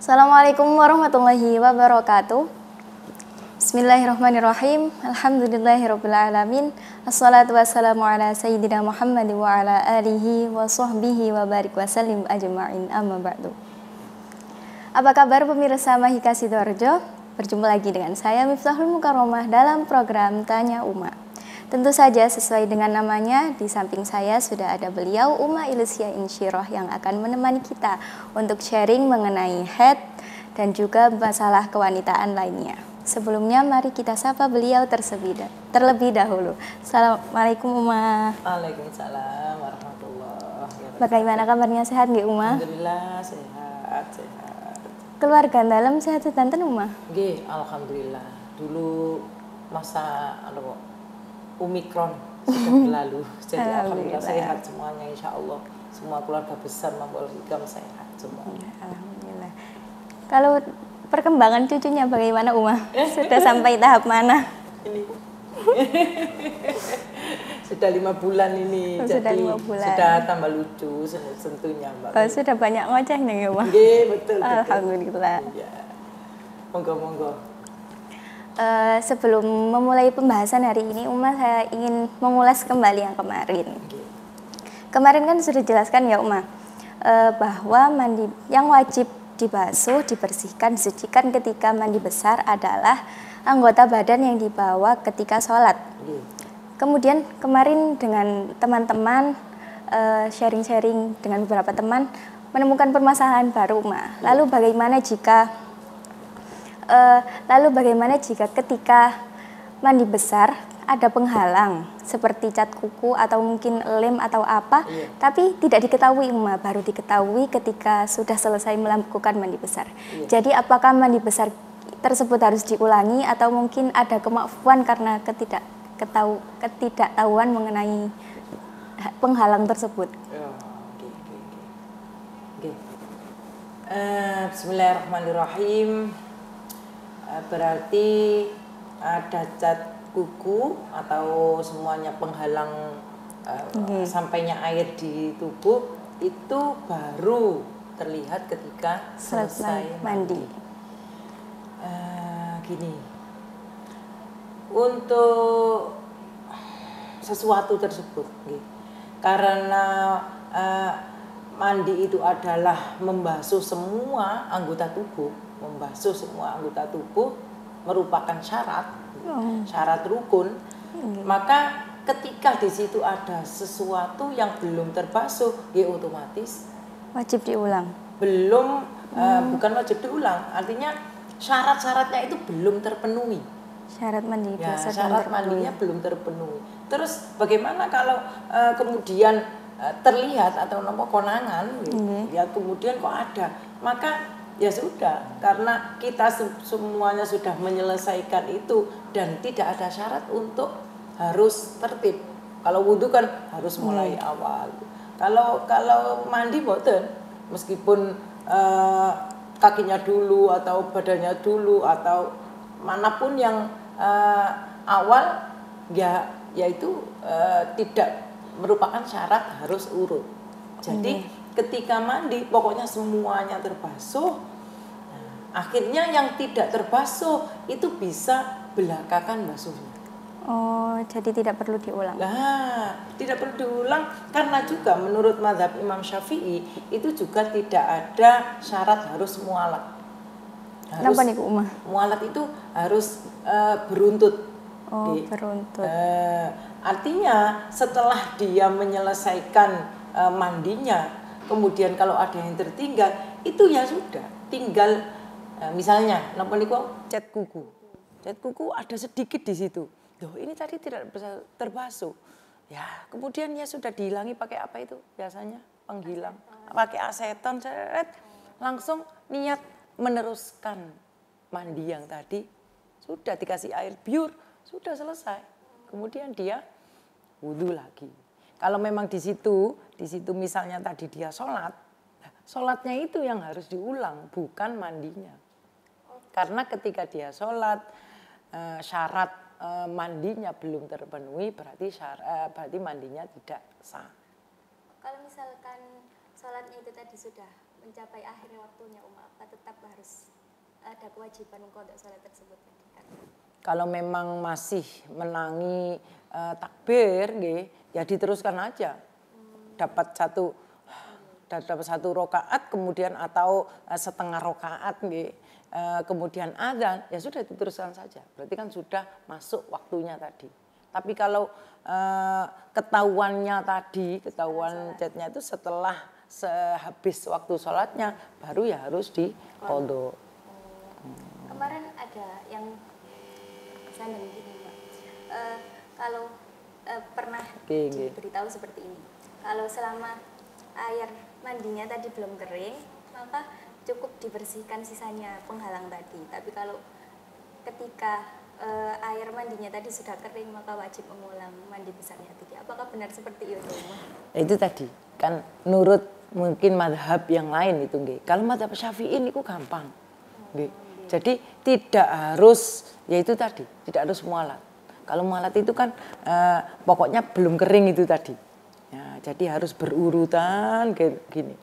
Assalamualaikum warahmatullahi wabarakatuh. Bismillahirrahmanirrahim. Alhamdulillahirrabbilalamin. Assalatu wassalamu ala sayyidina Muhammad wa ala alihi wa sahbihi wa barik wa sallim ajma'in, amma ba'du. Apa kabar pemirsa Mahika Sidoarjo? Berjumpa lagi dengan saya Miftahul Mukarramah dalam program Tanya Uma. Tentu saja sesuai dengan namanya, di samping saya sudah ada beliau Uma Ilysia Insyirah yang akan menemani kita untuk sharing mengenai haid dan juga masalah kewanitaan lainnya. Sebelumnya mari kita sapa beliau terlebih dahulu. Assalamualaikum Uma. Waalaikumsalam warahmatullahi wabarakatuh. Bagaimana kabarnya, sehat nggih Uma? Alhamdulillah sehat. Keluarga dalam sehat sedanten Uma? Nggih, alhamdulillah. Dulu masa Omikron sudah berlalu. Jadi alhamdulillah sehat semuanya, insya Allah. Semua keluarga besar maupun ikam sehat semuanya. Alhamdulillah. Kalau perkembangan cucunya bagaimana Uma? Sudah sampai tahap mana? Ini sudah 5 bulan ini. Oh, jadi sudah 5 bulan. Sudah tambah lucu tentunya Mbak. Oh, sudah banyak ngoceh nih Uma? Nggih, betul. Alhamdulillah. Iya. Monggo. Sebelum memulai pembahasan hari ini, Uma, saya ingin mengulas kembali yang kemarin. Kemarin kan sudah dijelaskan ya Uma, bahwa mandi yang wajib dibasuh, dibersihkan, disucikan ketika mandi besar adalah anggota badan yang dibawa ketika sholat. Kemudian kemarin dengan teman-teman sharing-sharing dengan beberapa teman menemukan permasalahan baru Uma. Lalu bagaimana jika ketika mandi besar ada penghalang seperti cat kuku atau mungkin lem atau apa, tapi tidak diketahui baru diketahui ketika sudah selesai melakukan mandi besar. Jadi apakah mandi besar tersebut harus diulangi atau mungkin ada kemaafan karena ketidaktahuan mengenai penghalang tersebut? Bismillahirrahmanirrahim. Berarti ada cat kuku atau semuanya penghalang sampainya air di tubuh itu baru terlihat ketika selesai mandi. Gini, untuk sesuatu tersebut, karena mandi itu adalah membasuh semua anggota tubuh. Membasuh semua anggota tubuh merupakan syarat rukun. Maka ketika di situ ada sesuatu yang belum terbasuh, ya otomatis wajib diulang. Bukan wajib diulang, artinya syarat-syaratnya itu belum terpenuhi. Syarat mandi syarat mandinya belum terpenuhi. Terus bagaimana kalau kemudian terlihat atau nomor konangan, ya kemudian kok ada, maka ya sudah, karena kita semuanya sudah menyelesaikan itu dan tidak ada syarat untuk harus tertib. Kalau wudhu kan harus mulai awal. Kalau mandi boten, meskipun kakinya dulu atau badannya dulu atau manapun yang awal, ya itu tidak merupakan syarat harus urut. Jadi ketika mandi pokoknya semuanya terbasuh. Akhirnya yang tidak terbasuh itu bisa belakangan basuhnya. Oh, jadi tidak perlu diulang. Tidak perlu diulang karena juga menurut mazhab Imam Syafi'i itu juga tidak ada syarat harus mualat. Kenapa nih Uma? Mualat itu harus beruntut. Oh, beruntut. Artinya setelah dia menyelesaikan mandinya, kemudian kalau ada yang tertinggal, itu ya sudah, tinggal misalnya napa niku cat kuku. Cat kuku ada sedikit di situ. Loh, ini tadi tidak bisa terbasuh. Ya, kemudian ya sudah dihilangi pakai apa itu? Biasanya penghilang. Pakai aseton, langsung niat meneruskan mandi yang tadi, sudah dikasih air biur, sudah selesai. Kemudian dia wudhu lagi. Kalau memang di situ misalnya tadi dia sholatnya itu yang harus diulang, bukan mandinya. Karena ketika dia sholat, syarat mandinya belum terpenuhi, berarti mandinya tidak sah. Kalau misalkan sholatnya itu tadi sudah mencapai akhir waktunya apa tetap harus ada kewajiban mengqadha salat tersebut tadi kan? Kalau memang masih menangi takbir nggih, ya diteruskan aja. Dapat satu rakaat kemudian atau setengah rakaat nggih. Kemudian adzan, ya sudah diteruskan saja. Berarti kan sudah masuk waktunya tadi. Tapi kalau ketahuan chatnya itu setelah sehabis waktu sholatnya, baru ya harus diqadha. Kemarin ada yang sana begini Mbak, kalau pernah diberitahu seperti ini, kalau selama air mandinya tadi belum kering, maka cukup dibersihkan sisanya penghalang tadi. Tapi kalau ketika air mandinya tadi sudah kering, maka wajib mengulang mandi besarnya tadi. Apakah benar seperti itu, Mbak? Itu tadi kan nurut mungkin madhab yang lain itu nggih. Kalau madhab Syafi'i ini gampang, nggih. Jadi tidak harus, ya itu tadi, tidak harus mualat. Kalau mualat itu kan pokoknya belum kering itu tadi. Ya, jadi harus berurutan gini.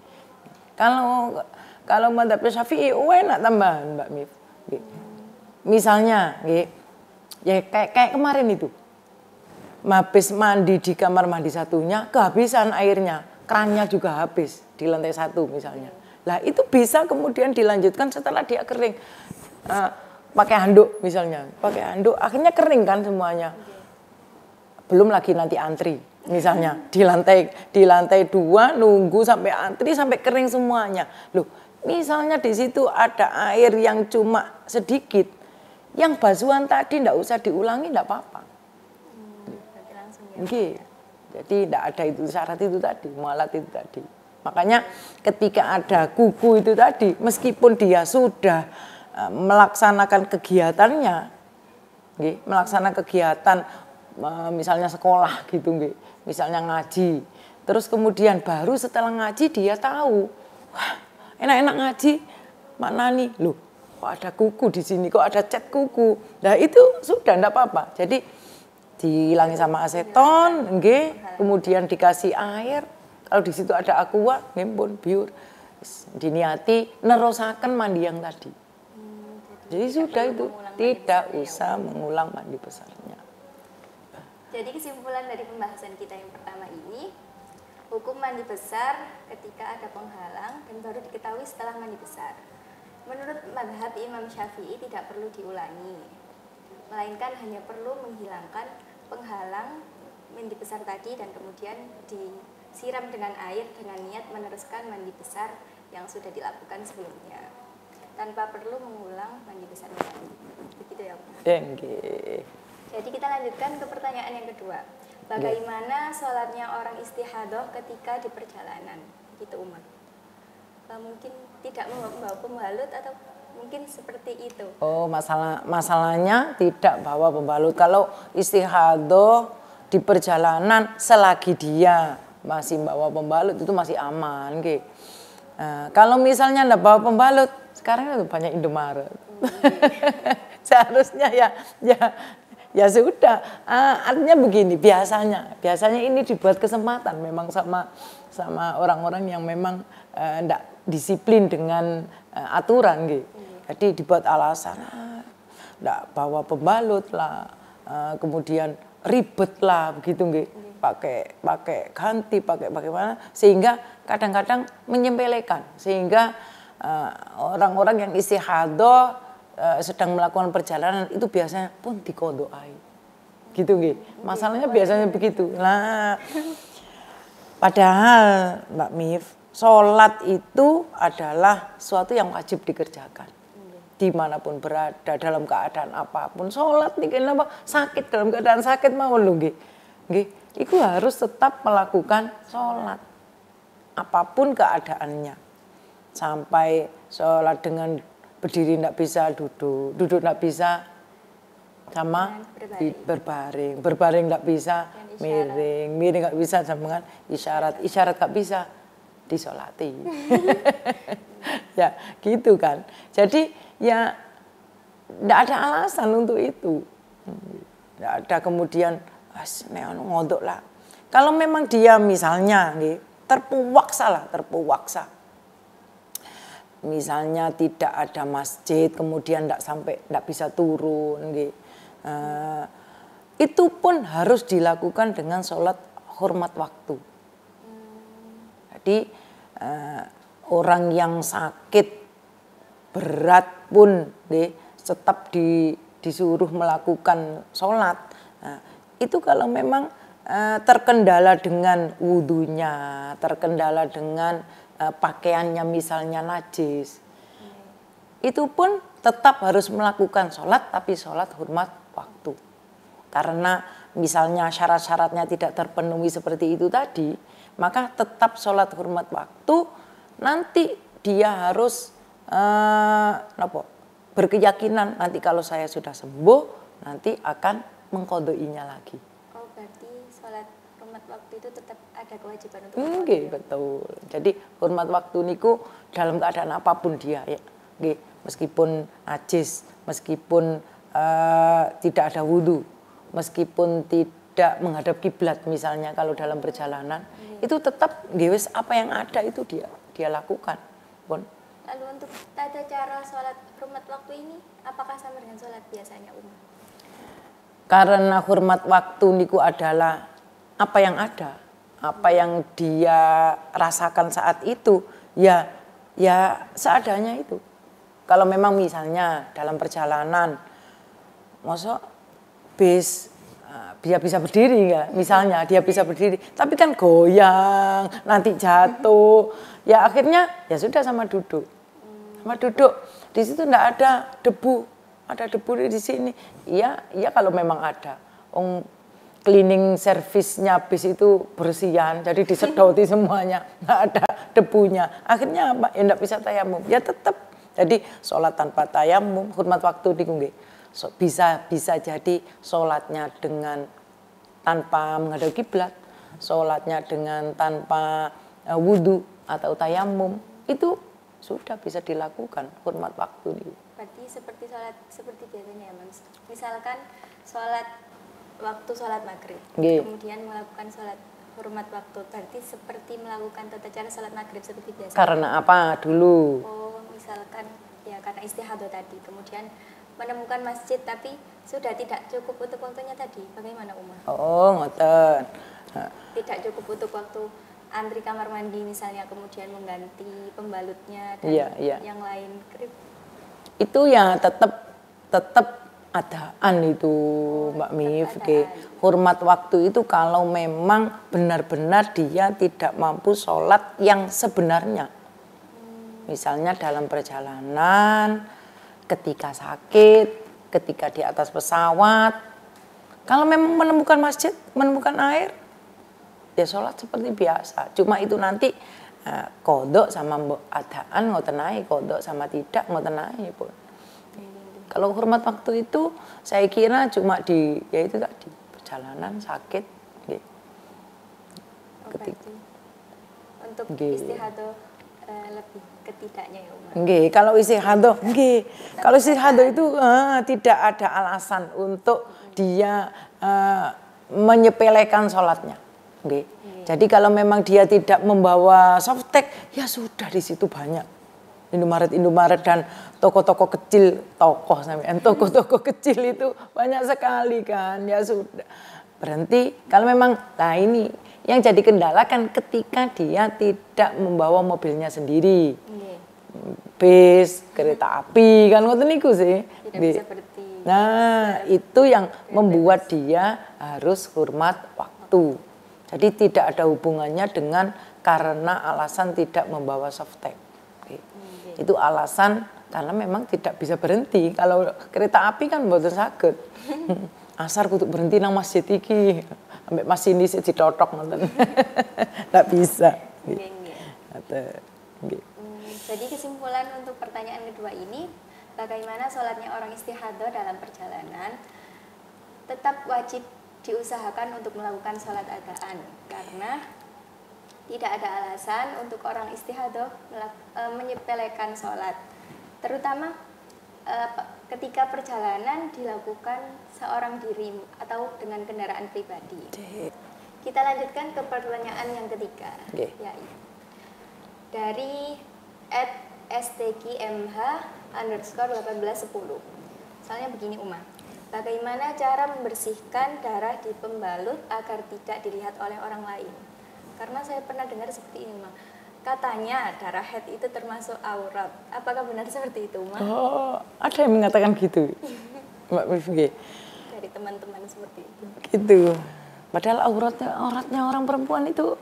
Kalau madhab Syafi'i enak tambahan Mbak Mif. Misalnya, ya kayak kemarin itu, habis mandi di kamar mandi satunya, kehabisan airnya, kerannya juga habis di lantai 1 misalnya. Lah itu bisa kemudian dilanjutkan setelah dia kering, pakai handuk misalnya, akhirnya kering kan semuanya. Belum lagi nanti antri, misalnya di lantai 2 nunggu sampai antri sampai kering semuanya. Loh, misalnya di situ ada air yang cuma sedikit, yang basuhan tadi ndak usah diulangi, ndak apa-apa. Oke, jadi ndak ada itu syarat itu tadi, mualat itu tadi. Makanya ketika ada kuku itu tadi, meskipun dia sudah melaksanakan kegiatannya, melaksanakan kegiatan misalnya sekolah gitu, misalnya ngaji, terus kemudian baru setelah ngaji dia tahu, wah enak-enak ngaji, mana nih, loh kok ada kuku di sini, kok ada cat kuku, nah itu sudah ndak apa-apa. Jadi dihilangi sama aseton, kemudian dikasih air. Kalau di situ ada aqua, pun biur, diniati nerusaken mandi yang tadi. Jadi sudah itu, tidak usah mengulang mandi besarnya. Jadi kesimpulan dari pembahasan kita yang pertama ini, hukum mandi besar ketika ada penghalang dan baru diketahui setelah mandi besar. Menurut mazhab Imam Syafi'i tidak perlu diulangi, melainkan hanya perlu menghilangkan penghalang mandi besar tadi dan kemudian disiram dengan air dengan niat meneruskan mandi besar yang sudah dilakukan sebelumnya tanpa perlu mengulang mandi besar lagi. Begitu ya, Pak? Jadi kita lanjutkan ke pertanyaan yang kedua. Bagaimana sholatnya orang istihadah ketika di perjalanan? Gitu, Umar. Mungkin tidak membawa pembalut atau mungkin seperti itu. Oh, masalahnya tidak bawa pembalut. Kalau istihadah di perjalanan selagi dia masih bawa pembalut itu masih aman, kalau misalnya enggak bawa pembalut, sekarang itu banyak Indomaret. Seharusnya ya sudah. Artinya begini, biasanya ini dibuat kesempatan memang sama orang-orang yang memang enggak disiplin dengan aturan Jadi dibuat alasan enggak bawa pembalut lah, kemudian ribet lah begitu pakai ganti, pakai bagaimana, sehingga kadang-kadang menyepelekan, sehingga orang-orang yang istihadah sedang melakukan perjalanan itu biasanya pun diqadhai. Gitu Masalahnya biasanya begitu. Nah, padahal Mbak Mif, sholat itu adalah suatu yang wajib dikerjakan. Dimanapun berada, dalam keadaan apapun. Sholat nih kenapa sakit, dalam keadaan sakit mau lu itu harus tetap melakukan sholat. Apapun keadaannya. Sampai sholat dengan berdiri tidak bisa, duduk tidak bisa, sama berbaring tidak bisa, miring tidak bisa, sama dengan isyarat tidak bisa, disolati. Ya gitu kan. Jadi ya tidak ada alasan untuk itu. Tidak ada kemudian ngodok lah. Kalau memang dia misalnya terpaksa misalnya tidak ada masjid, kemudian tidak bisa turun, itu pun harus dilakukan dengan sholat hormat waktu. Jadi orang yang sakit berat pun tetap disuruh melakukan sholat. Nah, itu kalau memang terkendala dengan wudhunya, terkendala dengan pakaiannya misalnya najis, itu pun tetap harus melakukan sholat, tapi sholat hormat waktu. Karena misalnya syarat-syaratnya tidak terpenuhi seperti itu tadi, maka tetap sholat hormat waktu. Nanti dia harus berkeyakinan nanti kalau saya sudah sembuh, nanti akan mengqadainya lagi. Oh, berarti sholat hormat waktu itu tetap ada kewajiban untuk Nggih, betul. Jadi hormat waktu niku dalam keadaan apapun dia ya. Nggih, meskipun najis, meskipun tidak ada wudhu, meskipun tidak menghadap kiblat misalnya kalau dalam perjalanan, itu tetap gewes apa yang ada itu dia lakukan. Pun. Lalu untuk tata cara sholat hormat waktu ini, apakah sama dengan sholat biasanya, Karena hormat waktu niku adalah apa yang ada, apa yang dia rasakan saat itu, ya seadanya itu. Kalau memang misalnya dalam perjalanan, masa bis dia bisa berdiri nggak? Misalnya dia bisa berdiri, tapi kan goyang, nanti jatuh, ya akhirnya ya sudah sama duduk. Sama duduk, di situ enggak ada debu di sini. Iya kalau memang ada. Cleaning service-nya bis itu bersihan, jadi disedoti semuanya, enggak ada debunya. Akhirnya apa? Ya enggak bisa tayamum. Ya tetap. Jadi sholat tanpa tayamum, hormat waktu nggih. Bisa jadi sholatnya dengan tanpa menghadap kiblat, sholatnya dengan tanpa wudhu atau tayamum. Itu sudah bisa dilakukan hormat waktu ini. Berarti seperti biasanya ya, Mas. Misalkan sholat maghrib, kemudian melakukan sholat hormat waktu, berarti seperti melakukan tata cara sholat maghrib seperti biasa. Karena apa dulu? Oh, misalkan ya karena istihadah tadi, kemudian menemukan masjid tapi sudah tidak cukup untuk waktunya tadi. Bagaimana, Umar? Oh, ngoten. Tidak cukup untuk waktu antri kamar mandi misalnya, kemudian mengganti pembalutnya dan yang lain. Itu ya tetap adaan itu, Mbak Mif. Hormat waktu itu kalau memang benar-benar dia tidak mampu sholat yang sebenarnya. Misalnya dalam perjalanan, ketika sakit, ketika di atas pesawat. Kalau memang menemukan masjid, menemukan air, ya sholat seperti biasa. Cuma itu nanti kodok sama adaan ngoten ae, kodok sama tidak ngoten ae pun. Kalau hormat waktu itu saya kira cuma ya itu tadi perjalanan sakit. Untuk istihadah lebih ketidaknya ya, Umar. Kalau istihadah, kalau istihadah itu tidak ada alasan untuk dia menyepelekan sholatnya. Jadi kalau memang dia tidak membawa softtek, ya sudah di situ banyak Indomaret dan toko-toko kecil, toko-toko kecil itu banyak sekali kan, ya sudah berhenti. Kalau memang, nah ini yang jadi kendala kan ketika dia tidak membawa mobilnya sendiri, bis, kereta api kan ngoten niku sih. Tidak bisa berhenti. Nah itu yang membuat dia harus hormat waktu. Jadi tidak ada hubungannya dengan karena alasan tidak membawa softtek. Itu alasan karena memang tidak bisa berhenti. Kalau kereta api kan mboten saged. Asar kudu berhenti nang masjid iki. Ambek masinis ditotok ngoten. Enggak bisa. Jadi kesimpulan untuk pertanyaan kedua ini, bagaimana sholatnya orang istihadah dalam perjalanan? Tetap wajib diusahakan untuk melakukan sholat adaan, karena tidak ada alasan untuk orang istihadah menyepelekan sholat, terutama ketika perjalanan dilakukan seorang diri atau dengan kendaraan pribadi. Kita lanjutkan ke pertanyaan yang ketiga, yaitu dari @stqmh_1810. Soalnya begini Uma, bagaimana cara membersihkan darah di pembalut agar tidak dilihat oleh orang lain? Karena saya pernah dengar seperti ini, Ma. Katanya darah haid itu termasuk aurat. Apakah benar seperti itu, Ma? Oh, ada yang mengatakan gitu, Mbak Mifki. Dari teman-teman seperti itu. Gitu. Padahal auratnya orang perempuan itu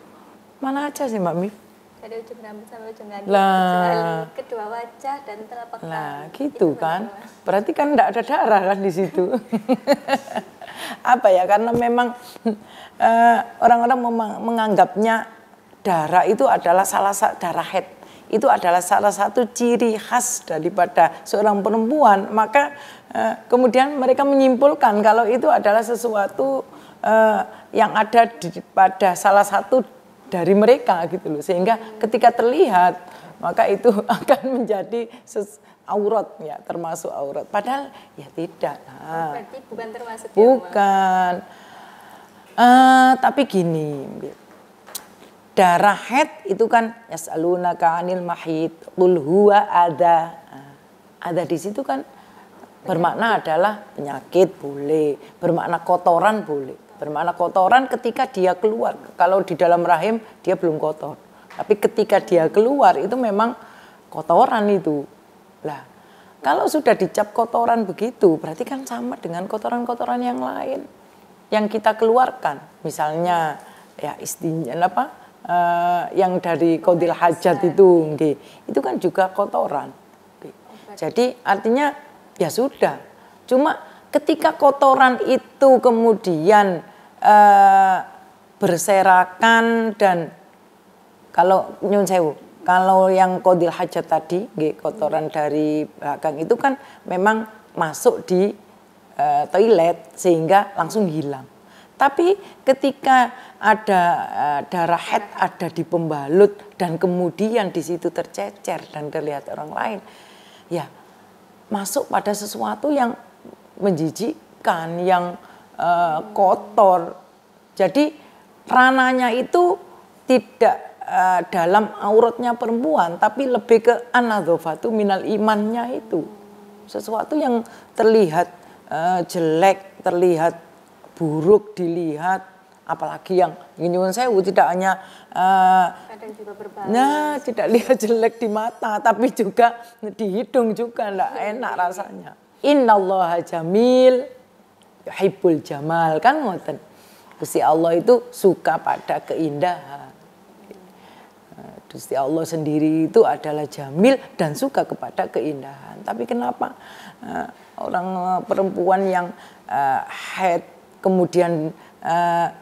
mana aja sih, Mbak Mif? Dari ujung rambut sampai ujung kaki, Lah. kecuali kedua wajah dan telapak tangan. Nah, gitu Itu kan. benar, Ma. Berarti kan enggak ada darah kan di situ. Apa ya? Karena memang orang-orang menganggapnya darah itu adalah darah haid itu adalah salah satu ciri khas daripada seorang perempuan, maka kemudian mereka menyimpulkan kalau itu adalah sesuatu yang ada pada salah satu dari mereka gitu loh, sehingga ketika terlihat maka itu akan menjadi aurat ya, termasuk aurat, padahal ya tidak. Berarti bukan termasuk ya, Ma? Bukan. Tapi gini, darah haid itu kan yas'alunaka 'anil mahid qul huwa adza. Ada di situ kan bermakna adalah penyakit boleh, bermakna kotoran boleh. Bermakna kotoran ketika dia keluar. Kalau di dalam rahim dia belum kotor. Tapi ketika dia keluar itu memang kotoran itu. Lah, kalau sudah dicap kotoran begitu, berarti kan sama dengan kotoran-kotoran yang lain yang kita keluarkan. Misalnya ya istinja apa? Yang dari qadil hajat itu kan juga kotoran. Jadi artinya ya sudah. Cuma ketika kotoran itu kemudian berserakan dan kalau nyun sewu, kalau yang qadil hajat tadi, kotoran dari belakang itu kan memang masuk di toilet sehingga langsung hilang. Tapi ketika ada darah haid ada di pembalut dan kemudian di situ tercecer dan terlihat orang lain, ya masuk pada sesuatu yang menjijikkan, yang kotor. Jadi rananya itu tidak dalam auratnya perempuan, tapi lebih ke an-nadzafatu minal imannya itu. Sesuatu yang terlihat jelek, terlihat buruk dilihat, apalagi yang nyuwun sewu tidak hanya kadang juga berbau. Nah, tidak lihat jelek di mata, tapi juga di hidung juga enggak enak rasanya. Innallaha jamil yuhibbul jamal, kan ngoten. Gusti Allah itu suka pada keindahan. Gusti Allah sendiri itu adalah jamil dan suka kepada keindahan. Tapi kenapa orang perempuan yang haid kemudian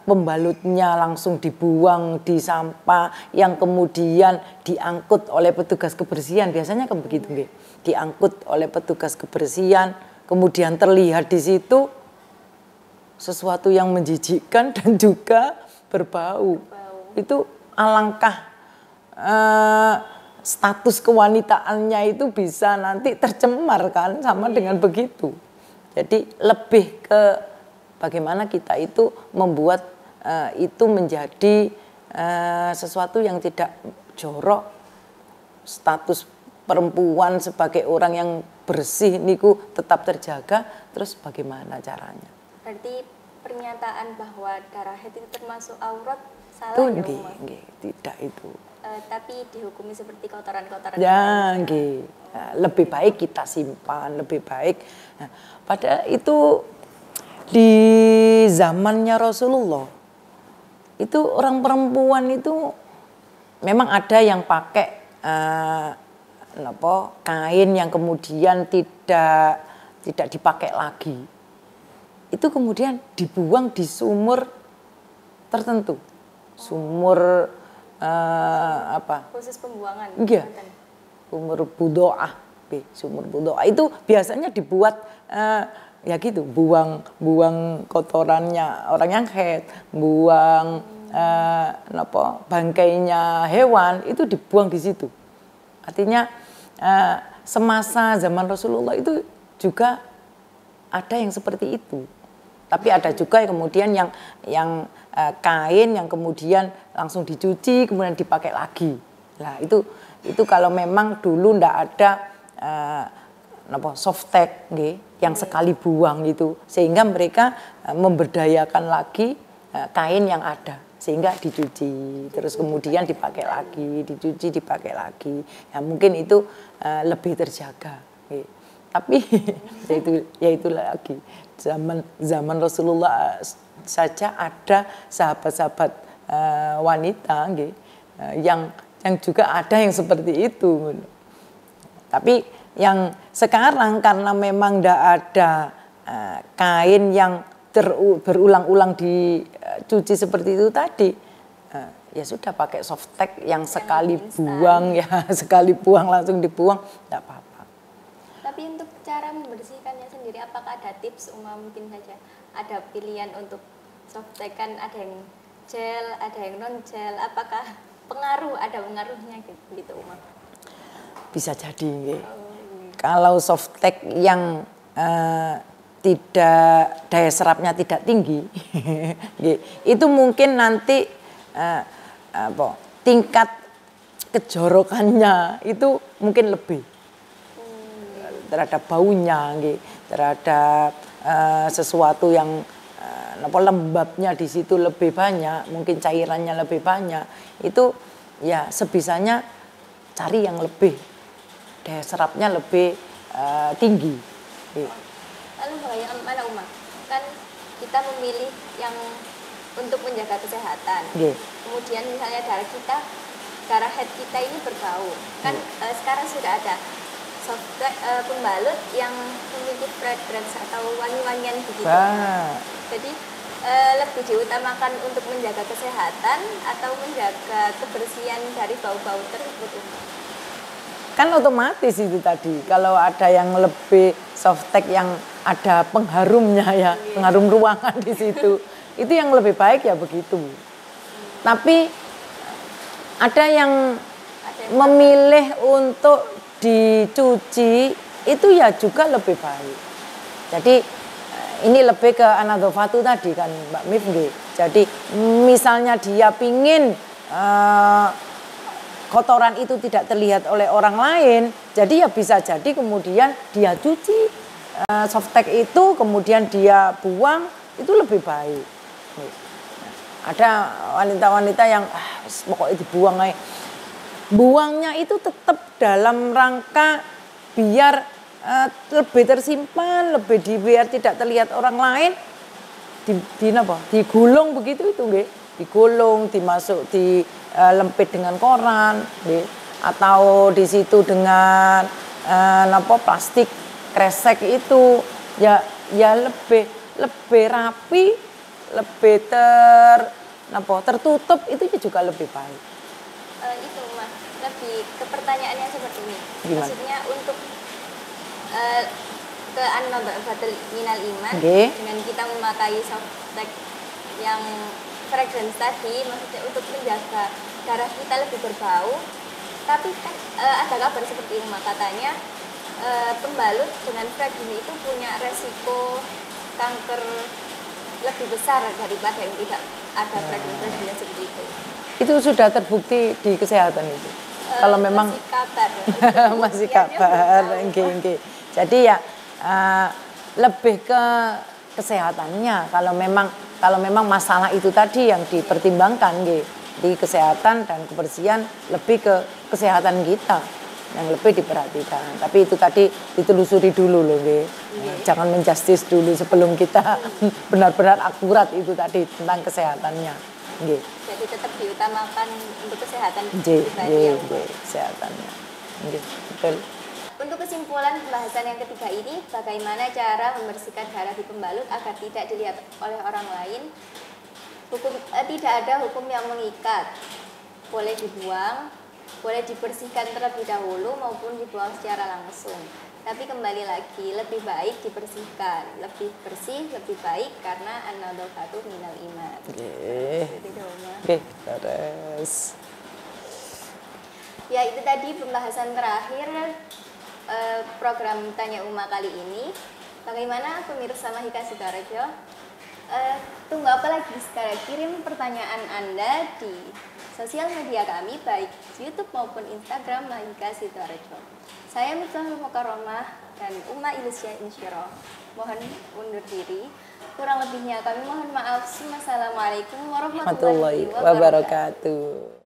pembalutnya langsung dibuang di sampah, yang kemudian diangkut oleh petugas kebersihan, biasanya kan begitu, nggih. Diangkut oleh petugas kebersihan, kemudian terlihat di situ sesuatu yang menjijikkan dan juga berbau. Itu alangkah status kewanitaannya itu bisa nanti tercemar kan sama dengan begitu. Jadi lebih ke bagaimana kita itu membuat itu menjadi sesuatu yang tidak jorok. Status perempuan sebagai orang yang bersih niku tetap terjaga. Terus bagaimana caranya? Berarti pernyataan bahwa darah haid itu termasuk aurat salah Tuh, ya, nggih, Uma? nggih, tidak itu. Tapi dihukumi seperti kotoran-kotoran. Ya, nggih. Nah, lebih baik kita simpan, lebih baik. Nah, padahal itu di zamannya Rasulullah itu orang perempuan itu memang ada yang pakai kain yang kemudian tidak dipakai lagi. Itu kemudian dibuang di sumur tertentu. Sumur khusus pembuangan. Iya. Sumur budoah. Sumur budoah itu biasanya dibuat ya gitu, buang kotorannya orang yang haid, buang bangkainya hewan itu dibuang di situ. Artinya semasa zaman Rasulullah itu juga ada yang seperti itu. Tapi ada juga yang kemudian yang kain yang kemudian langsung dicuci kemudian dipakai lagi. Nah, itu Itu kalau memang dulu ndak ada softtek nggih, yang sekali buang gitu, sehingga mereka memberdayakan lagi kain yang ada, sehingga dicuci terus kemudian dipakai lagi, dicuci dipakai lagi. Ya mungkin itu lebih terjaga. Nggih. Tapi ya itu lagi zaman Rasulullah saja ada sahabat-sahabat wanita nggih, yang juga ada yang seperti itu. Tapi yang sekarang karena memang tidak ada kain yang berulang-ulang dicuci seperti itu tadi, ya sudah pakai softtek yang sekali buang ya sekali buang langsung dibuang, tidak apa-apa. Tapi untuk cara membersihkannya sendiri, apakah ada tips mungkin saja ada pilihan untuk softtek? Kan ada yang gel, ada yang non gel, apakah ada pengaruhnya gitu Uma? Bisa jadi. Kalau softtek yang tidak daya serapnya tidak tinggi, itu mungkin nanti tingkat kejorokannya itu mungkin lebih terhadap baunya, terhadap sesuatu yang lembabnya di situ lebih banyak, mungkin cairannya lebih banyak. Itu ya sebisanya cari yang lebih daya serapnya lebih tinggi. Lalu bagaimana Uma? Kan kita memilih yang untuk menjaga kesehatan. Kemudian misalnya darah head kita ini berbau. Kan sekarang sudah ada softtek pembalut yang memiliki fragrance atau wangi-wangian begitu. Jadi lebih diutamakan untuk menjaga kesehatan atau menjaga kebersihan dari bau-bau tersebut. Kan otomatis itu tadi, kalau ada yang lebih softtek yang ada pengharumnya ya, pengharum ruangan di situ, itu yang lebih baik ya begitu. Tapi ada yang memilih untuk dicuci itu ya juga lebih baik. Jadi ini lebih ke anadofatu tadi kan Mbak Mif. Jadi misalnya dia pingin kotoran itu tidak terlihat oleh orang lain, jadi ya bisa jadi kemudian dia cuci softtek itu, kemudian dia buang, itu lebih baik. Ada wanita-wanita yang pokoknya dibuang aja. Buangnya itu tetap dalam rangka biar lebih tersimpan, biar tidak terlihat orang lain. Digulung begitu itu nggih. Digulung, dilempit dengan koran, atau di situ dengan plastik kresek itu ya lebih rapi, lebih tertutup, itu juga lebih baik. Itu Mas, lebih ke pertanyaannya seperti ini. Gimana? Maksudnya untuk ke an-nadhafatul minal iman, dengan kita memakai softtek yang fragrance tadi, maksudnya untuk menjaga darah kita lebih berbau. Tapi kan ada kabar seperti Uma, katanya pembalut dengan fragrance itu punya resiko kanker lebih besar daripada yang tidak ada fragrance seperti itu. Itu sudah terbukti di kesehatan itu. Kalau memang masih kabar. Masih kabar. Jadi ya lebih ke kesehatannya. Kalau memang masalah itu tadi yang dipertimbangkan di kesehatan dan kebersihan, lebih ke kesehatan kita yang lebih diperhatikan. Tapi itu tadi ditelusuri dulu loh, jangan menjustis dulu sebelum kita benar-benar akurat itu tadi tentang kesehatannya. Jadi tetap diutamakan untuk kesehatan kesehatannya. Betul. Untuk kesimpulan pembahasan yang ketiga ini, bagaimana cara membersihkan darah di pembalut agar tidak dilihat oleh orang lain. Tidak ada hukum yang mengikat. Boleh dibuang, boleh dibersihkan terlebih dahulu maupun dibuang secara langsung. Tapi kembali lagi, lebih baik dibersihkan, lebih bersih, lebih baik karena an-nadhafatu minal iman. Terus. Ya, itu tadi pembahasan terakhir program Tanya Uma kali ini. Bagaimana pemirsa Mahika Sukarejo? Tunggu apa lagi sekarang? Kirim pertanyaan Anda di sosial media kami baik YouTube maupun Instagram Mahika Sidoarjo. Saya Miftahul Mukarramah dan Uma Ilusya Insyirah mohon undur diri. Kurang lebihnya kami mohon maaf. Wassalamualaikum warahmatullahi wabarakatuh.